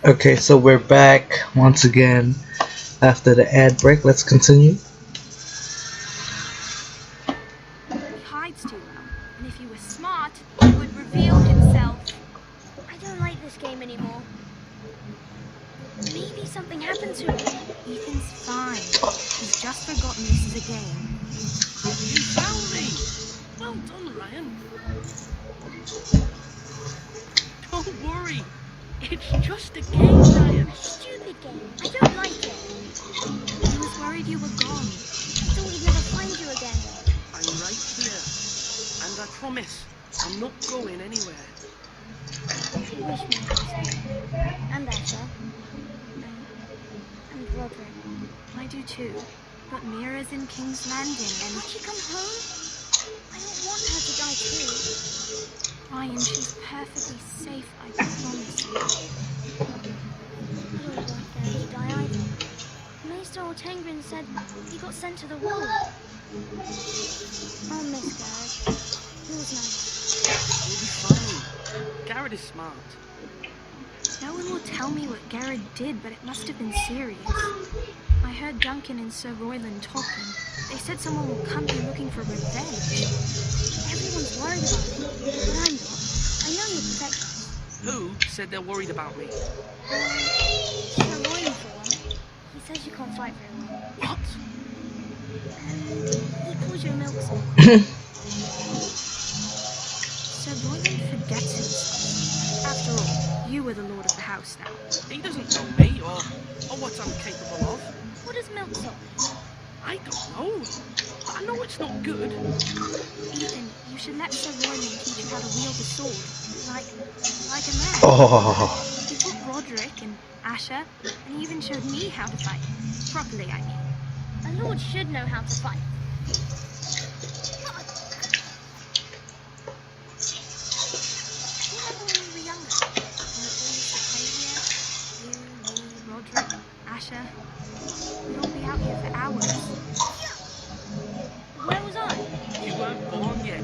Okay, so we're back once again after the ad break. Let's continue. He hides too well, and if he were smart, he would reveal himself. I don't like this game anymore. Maybe something happened to him. Ethan's fine. He's just forgotten this is a game. You found me! Well done, Ryan. Don't worry. It's just a game, Ryan. Stupid game. I don't like it. He was worried you were gone. I thought we'd never find you again. I'm right here. And I promise, I'm not going anywhere. I wish me and Asher. And Roderick. I do too. But Mira's in King's Landing and... Can't she come home? I don't want her to die too. Ryan, she's perfectly safe, I promise you. I don't want Gary to die either. Maester Ortengrin said he got sent to the wall. I'll miss Garrett. He was nice. You'll be fine. Garrett is smart. No one will tell me what Garrett did, but it must have been serious. I heard Duncan and Sir Royland talking. They said someone will come here looking for revenge. Everyone's worried about it, but I'm not. I know you'll protect us. Who said they're worried about me? Sir Royland for one. He says you can't fight very well. What? And he calls you a milksop. Sir Royland forgets himself. After all, you were the lord of the house now. He doesn't know me or what I'm capable of. What does milksop mean? I don't know. But I know it's not good. Ethan, you should let Sir Royland teach you how to wield a sword. Like a man. Oh, He taught Roderick and Asher, and he even showed me how to fight. Properly, I mean. A lord should know how to fight. Remember when we were younger? You, me, Roderick, Asher. We'd all be out here for hours. Where was I? You weren't born yet.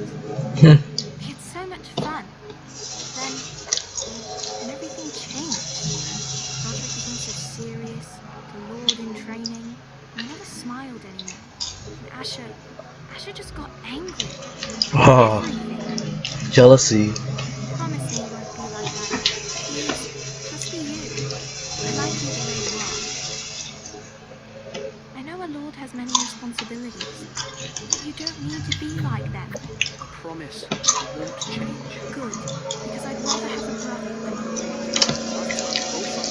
We had so much fun. Then everything changed. Roderick became so serious, the lord in training. He never smiled anymore. And Asher just got angry. oh, Everything. jealousy. Promise me you won't be like that. Please, just be you. I like you the way you are. I know a lord has many responsibilities, but you don't need to be like them. I promise I won't change. Good, because I'd rather have a brother than a lord. Both of us,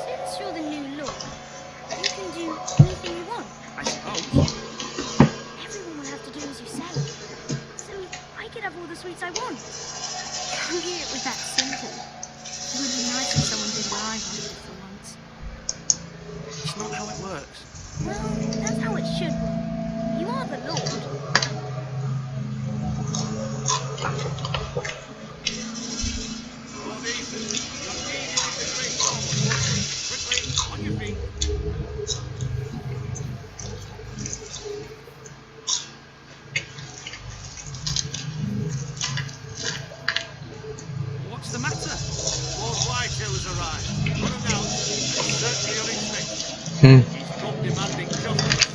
Since you're the new lord, you can do anything you want. I suppose. Everyone will have to do as you say. So I could have all the sweets I want. Don't hear it was that simple. It would be nice if someone did what I wanted for once. It's not how it works. Well, that's how it should work. You are the lord. On your feet. What's the matter? Lord Whitehill has arrived. Unannounced, and certainly unexpected. Hmm. He's come demanding justice.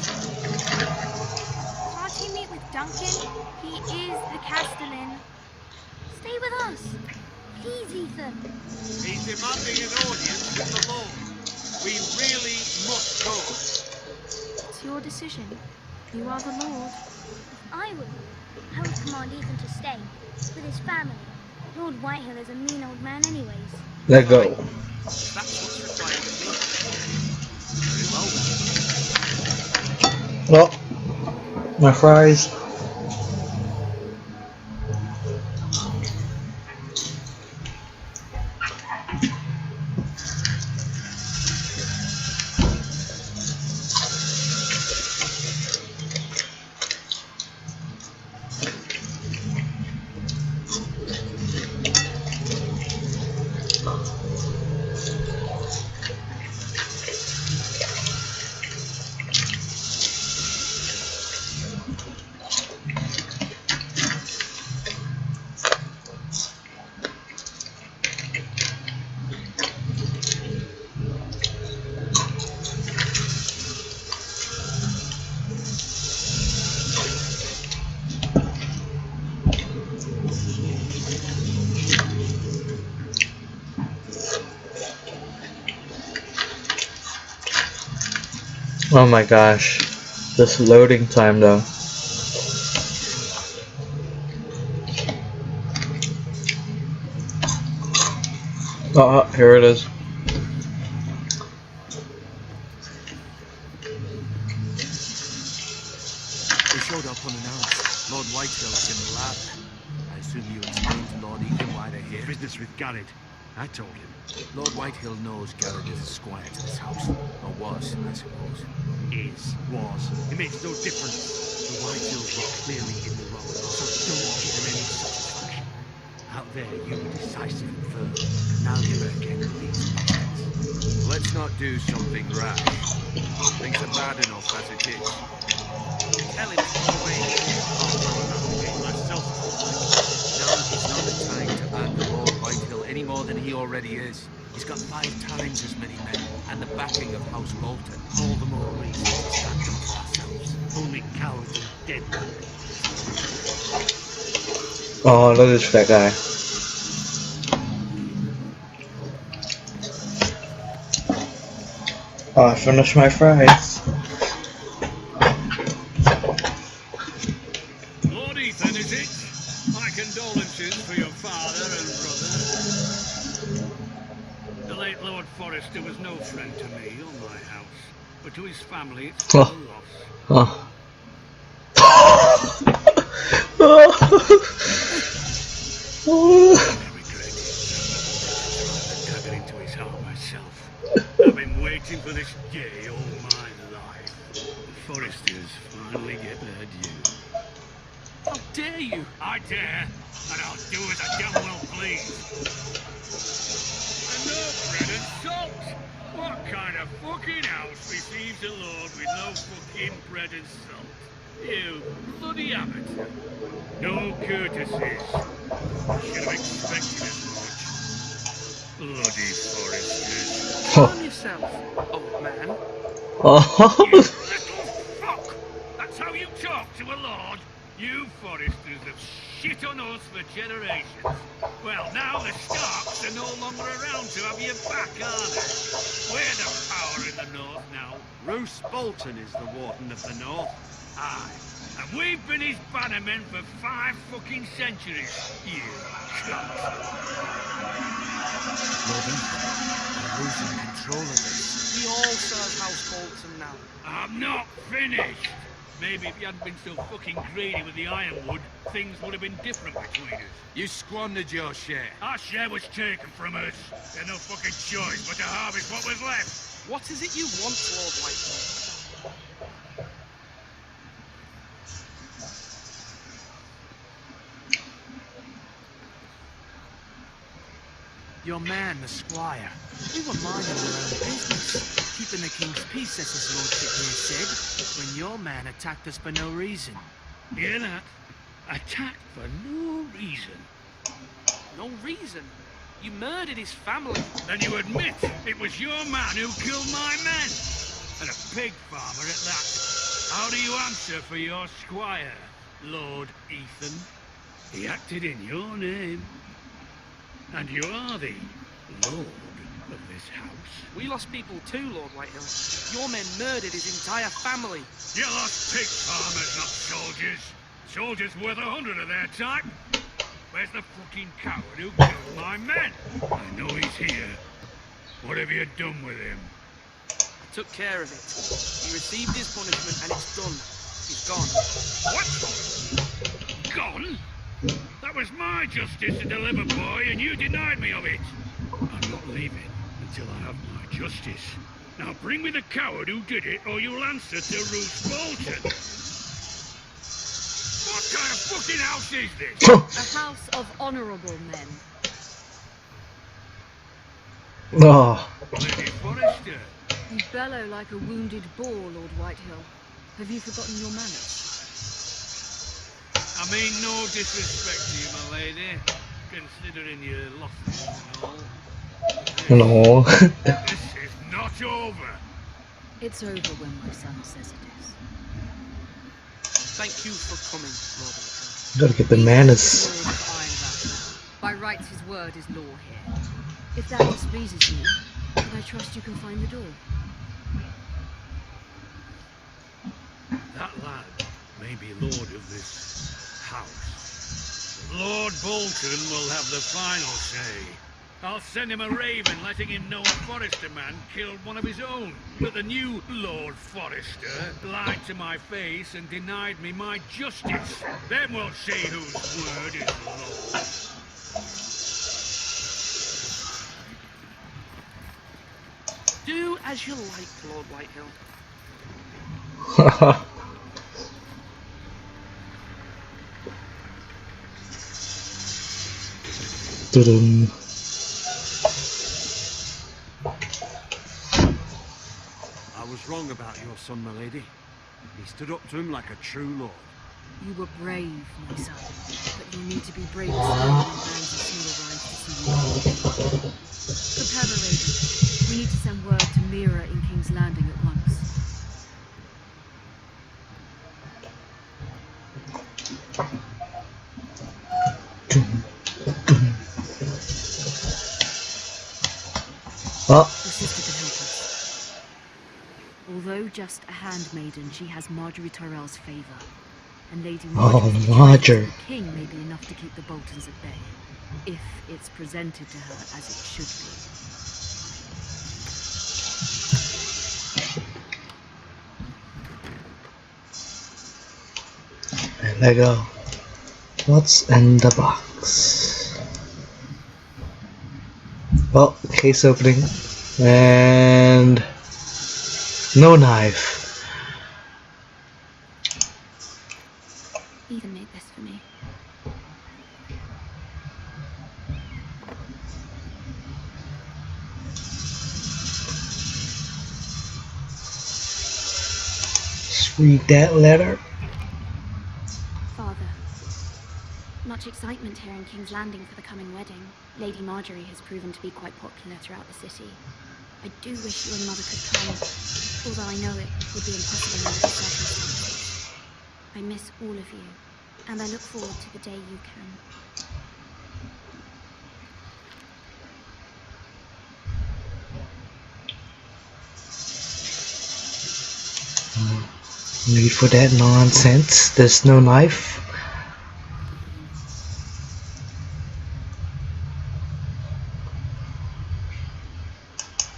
Can't you meet with Duncan? He is the Castellan. Stay with us. Please, Ethan. He's demanding an audience with the Lord. We really must go. It's your decision. You are the lord. If I were you, I would command Ethan to stay. With his family. Lord Whitehill is a mean old man anyways. Let go. If that's what's required of me. Very well then. Oh, my fries. Oh my gosh. This loading time though. Oh, here it is. We showed up unannounced. Lord Whitehill's in the lab. I assume you explained to Lord Ethan why they're here. Business with Garrett. I told him. Lord Whitehill knows Garrett is a squire to this house. Or was, I suppose. Was. It makes no difference. The Whitehills were clearly in the wrong, so don't give them any satisfaction. Out there, you were decisive and firm. Now you're again with these bastards. Let's not do something rash. Things are bad enough as it is. Tell him to go away. I'll throw another game myself. Now is not the time to anger Lord Whitehill any more than he already is. He's got 5 times as many men, and the backing of House Bolton. All the more reason to stand up for ourselves. Only cowards and dead men. Oh, look at this fat guy. Oh, I finished my fries. Lord Ethan, is it? My condolences for your father and brother. The late Lord Forrester was no friend to me or my house, but to his family it's still a loss. I regret it. I dug it into his heart myself. I've been waiting for this day all my life. The Forresters finally get their due. How dare you? I dare, and I'll do as I damn well please. And no bread and salt. What kind of fucking house receives a lord with no fucking bread and salt? You bloody amateur. No courtesies. I should have expected as much. Bloody Forresters. Calm yourself, old man. Oh. You little fuck! That's how you talk to a lord? You Forresters have shit on us for generations. Well, now the Starks are no longer around to have your back, are they? We're the power in the north now. Roose Bolton is the Warden of the North. Aye. And we've been his bannermen for 5 fucking centuries. You cunt. Lord Ethan, we're losing control of this. We all serve House Bolton now. I'm not finished. Maybe if you hadn't been so fucking greedy with the ironwood, things would have been different between us. You squandered your share. Our share was taken from us. There's no fucking choice but to harvest what was left. What is it you want, Lord Whitehill? Your man, the squire. We were minding our own business, keeping the king's peace, as his lordship here said, when your man attacked us for no reason. Hear that? Attacked for no reason. No reason? You murdered his family. Then you admit it was your man who killed my men. And a pig farmer at that. How do you answer for your squire, Lord Ethan? He acted in your name. And you are the lord of this house. We lost people too, Lord Whitehill. Your men murdered his entire family. You lost pig farmers, not soldiers. Soldiers worth 100 of their type. Where's the fucking coward who killed my men? I know he's here. What have you done with him? I took care of it. He received his punishment and it's done. He's gone. What? Gone? That was my justice to deliver, boy, and you denied me of it. I'm not leaving until I have my justice. Now bring me the coward who did it, or you'll answer to Roose Bolton. What kind of fucking house is this? A house of honourable men. Oh. Lady Forrester. You bellow like a wounded boar, Lord Whitehill. Have you forgotten your manners? I mean no disrespect to you, my lady, considering your losses and all. No. This is not over. It's over when my son says it is. Thank you for coming, Lord Whitehill. Gotta get the He manners. is the Lord of Ironrath now. By rights, his word is law here. If that displeases you, then I trust you can find the door. That lad may be lord of this house. But Lord Bolton will have the final say. I'll send him a raven letting him know a Forrester man killed one of his own. But the new Lord Forrester lied to my face and denied me my justice. Then we'll see whose word is law. Do as you like, Lord Whitehill. Dun. I was wrong about your son, my lady. He stood up to him like a true lord. You were brave, my son, but you'll need to be braver still when bands of snow arrive to see you. Prepare the raven. We need to send word to Mira in King's Landing at once. Oh, Your sister can help us. Although just a handmaiden, she has Marjorie Tyrell's favor. And Lady Marjorie's betrayal to Marjorie. the king may be enough to keep the Boltons at bay, if it's presented to her as it should be. and there you go. What's in the box? Well, case opening, and no knife. Ethan made this for me. Just read that letter. Father, much excitement here in King's Landing for the coming wedding. Lady Marjorie has proven to be quite popular throughout the city. I do wish you and Mother could come, although I know it would be impossible under the circumstances. I miss all of you, and I look forward to the day you can. Need for that nonsense. There's no knife.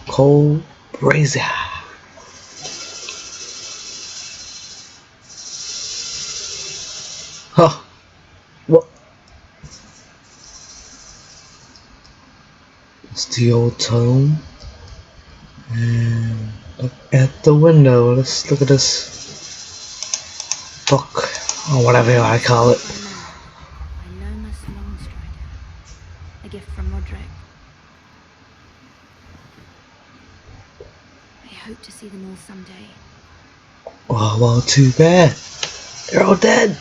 Cold brazier. Huh. What? It's the old tome. And look at the window. Let's look at this book, or whatever I call it. By Lomas Longstrider. A gift from Roderick. I hope to see them all someday. Well, too bad. They're all dead.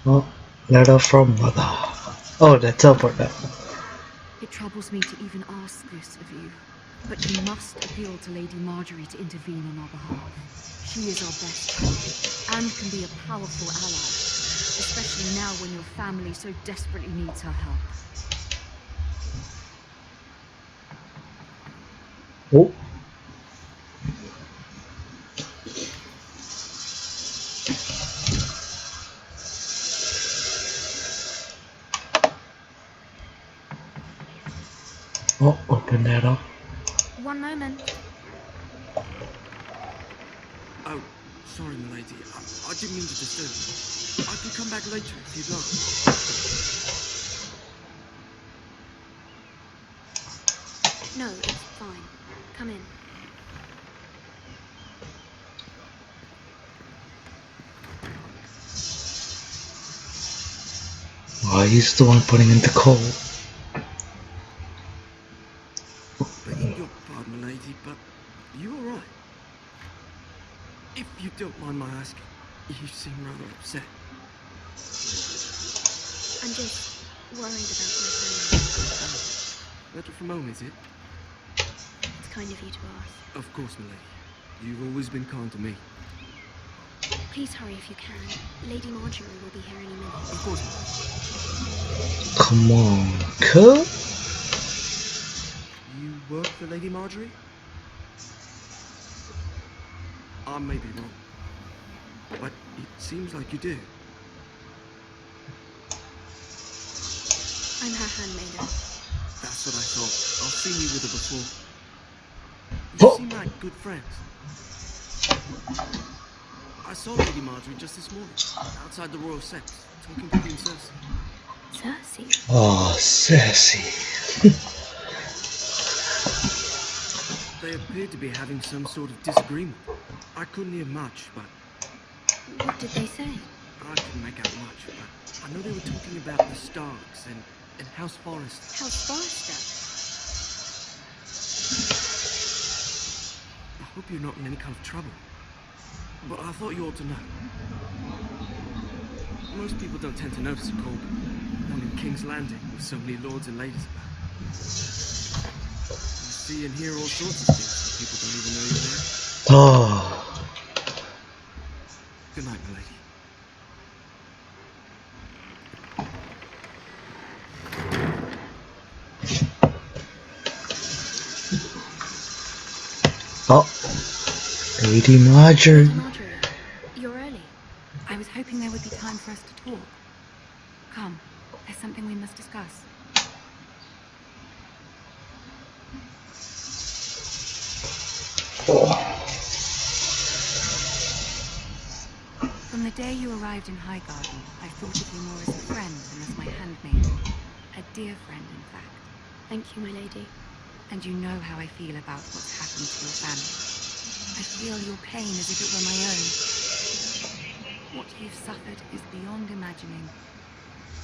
Oh, letter from Mother. Oh, that teleport now. It troubles me to even ask this of you, but you must appeal to Lady Marjorie to intervene on our behalf. She is our best hope, and can be a powerful ally, especially now when your family so desperately needs her help. Oh. Oh, open that up. One moment. Oh, sorry, my lady. I didn't mean to disturb you. I can come back later if you'd like. No, it's fine. Come in. Oh, he's the one putting in the coal. Begging your pardon, my lady, but are you alright? If you don't mind my asking, you seem rather upset. I'm just worried about my family. Letter from home, is it? It's kind of you to ask. Of course, my lady. You've always been kind to me. Please hurry if you can. Lady Marjorie will be here any minute. Of course, my lady. Come on, cool. You work for Lady Marjorie? I may be wrong, but it seems like you do. I'm her handmaiden. That's what I thought. I've seen you with her before. You Oh. seem like good friends. I saw Lady Marjorie just this morning, outside the Royal Sept, talking to Queen Cersei. Cersei? Oh, Cersei. They appeared to be having some sort of disagreement. I couldn't hear much, but What did they say? I couldn't make out much, but I know they were talking about the Starks and House Forrester. House Forrester? I hope you're not in any kind of trouble, but I thought you ought to know. Most people don't tend to notice a Corbin, not in King's Landing with so many lords and ladies about. You see and hear all sorts of things that people don't even know you're there. Oh. Good night, my lady. Oh. Lady Marjorie. Marjorie, you're early. I was hoping there would be time for us to talk. Come, there's something we must discuss. Oh. From the day you arrived in Highgarden, I thought of you more as a friend than as my handmaiden. A dear friend, in fact. Thank you, my lady. And you know how I feel about what's happened to your family. I feel your pain as if it were my own. What you've suffered is beyond imagining.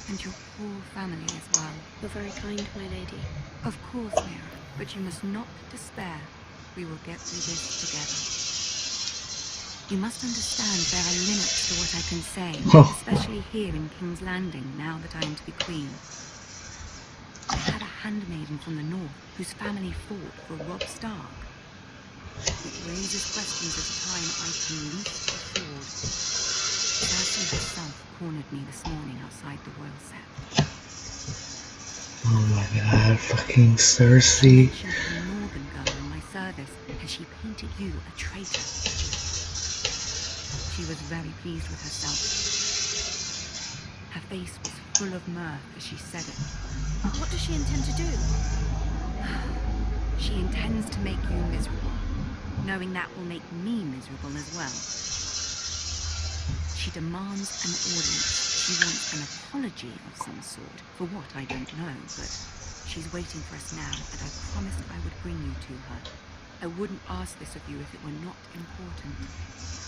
And your poor family as well. You're very kind, my lady. Of course, Mira, but you must not despair. We will get through this together. You must understand there are limits to what I can say, especially here in King's Landing, now that I am to be queen. I had a handmaiden from the north whose family fought for Robb Stark. It raises questions at a time I can least afford. Cersei herself cornered me this morning outside the Royal Sept. Oh my god, fucking Cersei. She mentioned a northern girl in my service, and she painted you a traitor. She was very pleased with herself. Her face was full of mirth as she said it. What does she intend to do? She intends to make you miserable, knowing that will make me miserable as well. She demands an audience. She wants an apology of some sort, for what I don't know, but she's waiting for us now, and I promised I would bring you to her. I wouldn't ask this of you if it were not important.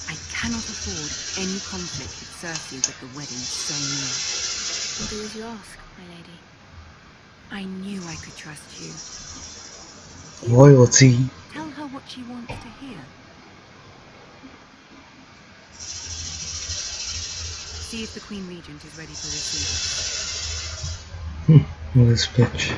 I cannot afford any conflict with Cersei with the wedding so near. I'll do as you ask, my lady. I knew I could trust you. Royalty. Tell her what she wants to hear. See if the Queen Regent is ready to receive us. Look at this bitch.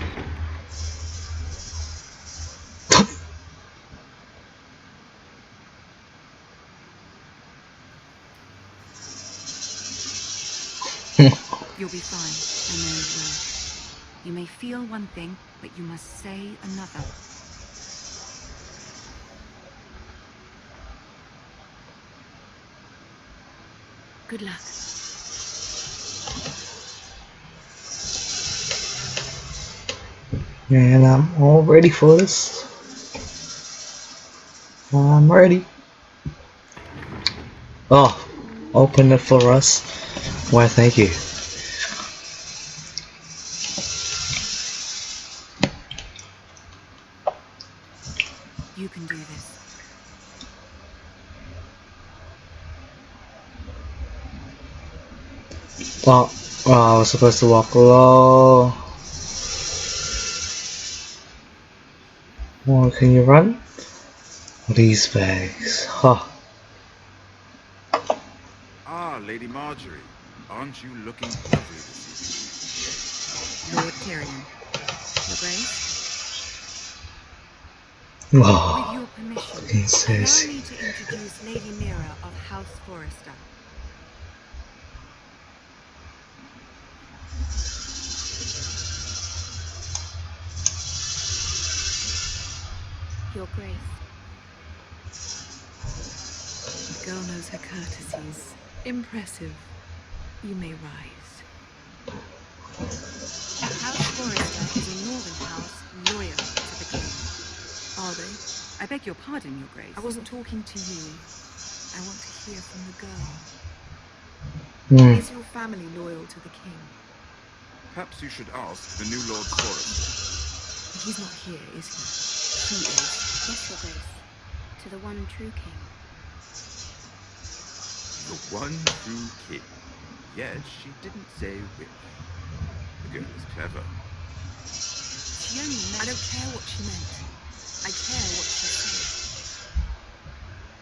You'll be fine. I know you will. You may feel one thing, but you must say another. Good luck. And I'm all ready for this. I'm ready. Oh, open it for us. Why, thank you. You can do this. Oh, I was supposed to walk low. Oh, can you run? These bags. Huh. Ah, Lady Marjorie. Aren't you looking lovely this evening? Lord Tyrion. Your Grace? Oh, With your permission, fucking allow Cersei. me to introduce Lady Mira of House Forrester. Your Grace. girl knows her courtesies. Impressive. You may rise. House Forrester is a northern house loyal to the king. Are they? I beg your pardon, Your Grace. I wasn't talking to you. I want to hear from the girl. Is your family loyal to the king? Perhaps you should ask the new Lord Forrester. He's not here, is he? He is. Yes, Your Grace. To the one true king. The one true king. Yet she didn't say which. The girl is clever. She only meant... I don't care what she meant. I care what she said.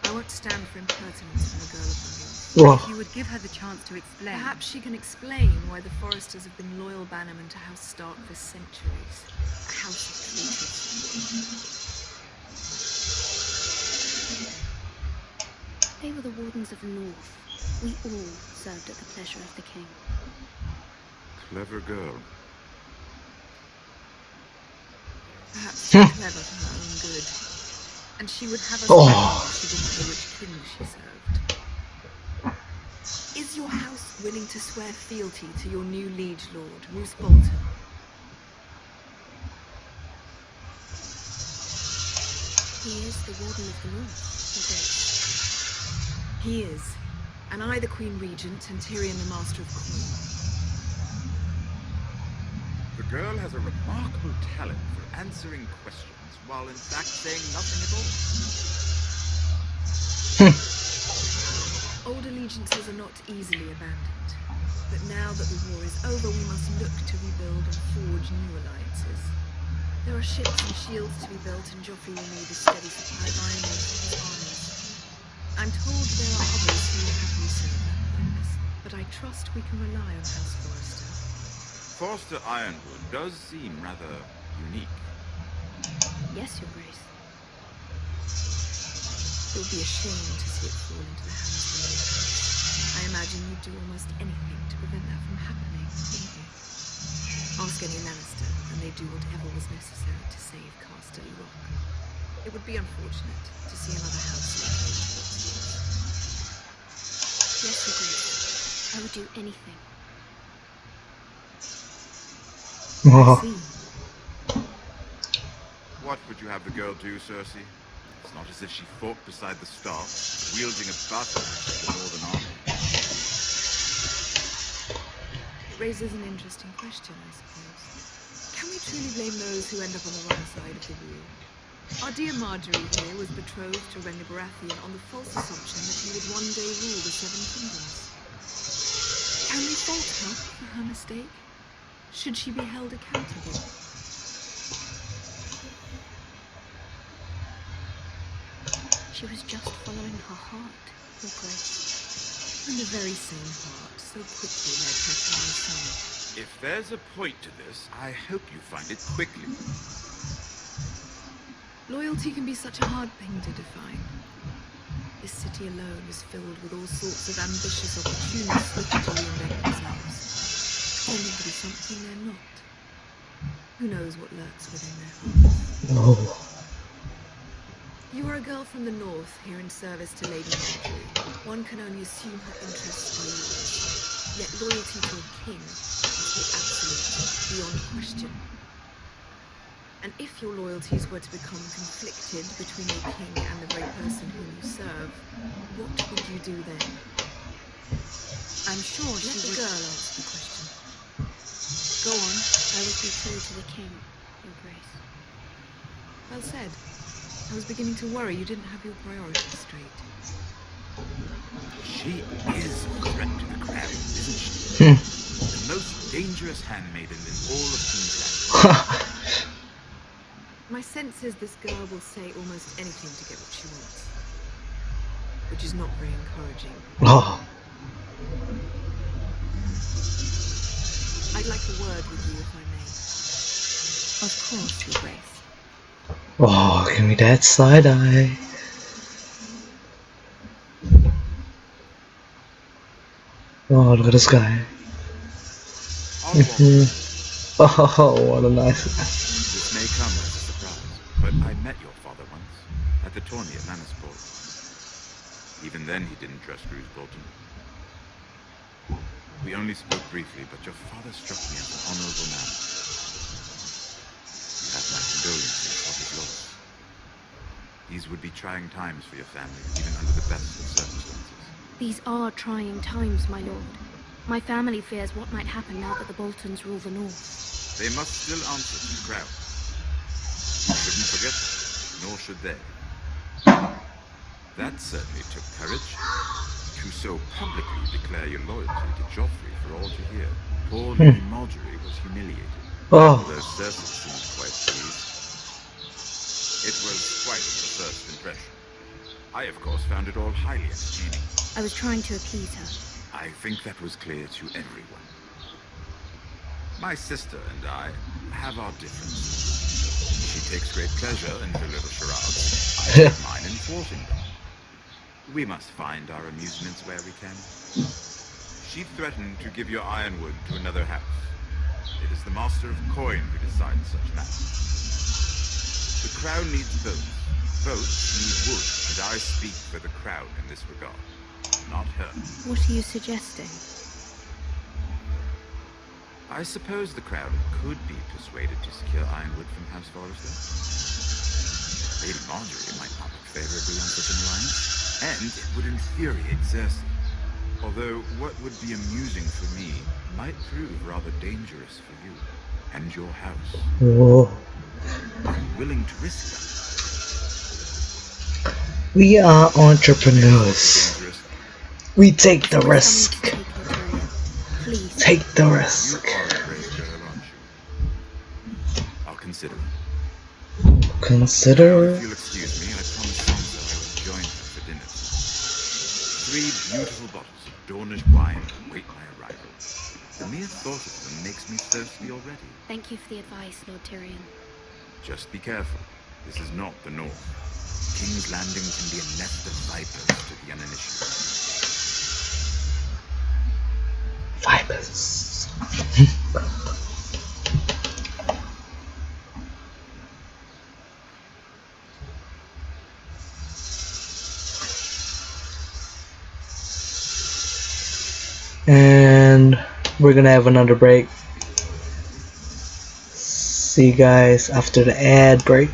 I won't stand for impertinence from a girl of the North. If you would give her the chance to explain... Perhaps she can explain why the Forresters have been loyal bannermen to House Stark for centuries. A house of traitors. They were the wardens of the North. We all served at the pleasure of the king. Clever girl. Perhaps she's clever for her own good. And she would have us know if she didn't know which king she served. Is your house willing to swear fealty to your new liege lord, Roose Bolton? He is the warden of the North, Your Grace. He is. And I the Queen Regent, and Tyrion the Master of Coin. The girl has a remarkable talent for answering questions, while in fact saying nothing at all. Old allegiances are not easily abandoned. But now that the war is over, we must look to rebuild and forge new alliances. There are ships and shields to be built, and Joffrey will need a steady supply of iron ore for his armies. I'm told there are others who will happily serve that purpose, but I trust we can rely on House Forrester. Forrester Ironwood does seem rather unique. Yes, Your Grace. It would be a shame to see it fall into the hands of the North. I imagine you'd do almost anything to prevent that from happening, wouldn't you? Ask any Lannister, and they'd do whatever was necessary to save Casterly Rock. It would be unfortunate to see another house like it. Yes, Your Grace. I would do anything. I see. What would you have the girl do, Cersei? It's not as if she fought beside the Stark, wielding a battle axe in the Northern Army. It raises an interesting question, I suppose. Can we truly blame those who end up on the wrong side of the wheel? Our dear Marjorie here was betrothed to Rhaegar Baratheon on the false assumption that he would one day rule the Seven Kingdoms. Can we fault her for her mistake? Should she be held accountable? She was just following her heart, Your Grace. And the very same heart so quickly led her to my son. If there's a point to this, I hope you find it quickly. Loyalty can be such a hard thing to define. This city alone is filled with all sorts of ambitious opportunists looking to reinvent themselves, pretending to be something they're not. Who knows what lurks within their hearts? You are a girl from the North, here in service to Lady Marjorie. One can only assume her interests are yours. Yet loyalty to a king must be absolute, beyond question. And if your loyalties were to become conflicted between a king and the very person whom you serve, what would you do then? I'm sure she would... Let the girl answer the question. Go on. I would be true to the king, Your Grace. Well said. I was beginning to worry you didn't have your priorities straight. She is a threat to the crown, isn't she? The most dangerous handmaiden in all of King's Landing. My sense is this girl will say almost anything to get what she wants. Which is not very encouraging. I'd like a word with you if I may. Of course, Your Grace. Oh, give me that side eye. Oh, look at this guy. Oh, what a nice guy. This may come as a surprise, but I met your father once, at the tourney at Lannisport. Even then, he didn't trust Roose Bolton. We only spoke briefly, but your father struck me as an honorable man. You have my condolences for his loss. These would be trying times for your family, even under the best of circumstances. These are trying times, my lord. My family fears what might happen now that the Boltons rule the north. They must still answer to the crown. You shouldn't forget that, nor should they. That certainly took courage. To so publicly declare your loyalty to Joffrey for all to hear. Poor Lady Marjorie was humiliated. Oh. Although Cersei seemed quite pleased. It was quite the first impression. I, of course, found it all highly entertaining. I was trying to appease her. I think that was clear to everyone. My sister and I have our differences. She takes great pleasure in her little charades. I take mine in thwarting them. We must find our amusements where we can. She threatened to give your ironwood to another house. It is the Master of Coin who decides such matters. The crown needs boats. Boats need wood, and I speak for the crown in this regard, not her. What are you suggesting? I suppose the crown could be persuaded to secure ironwood from House Forrester. Lady Marjorie might not look favorably on such an alliance, and it would infuriate Cersei. Although what would be amusing for me might prove rather dangerous for you and your house. Whoa. I'm willing to risk that. We are entrepreneurs. Dangerous. We take the Please risk. tell me to take Victoria. Please. Take the You risk. are a brave girl, aren't you? I'll consider it. Now, Consider. if you'll excuse me, I promised Sansa I would join her for dinner. 3 beautiful bottles of Dornish wine await my arrival. The mere thought of them makes me thirsty already. Thank you for the advice, Lord Tyrion. Just be careful. This is not the North. King's Landing can be a nest of vipers to the uninitiated. Vipers. And we're gonna have another break. See you guys after the ad break.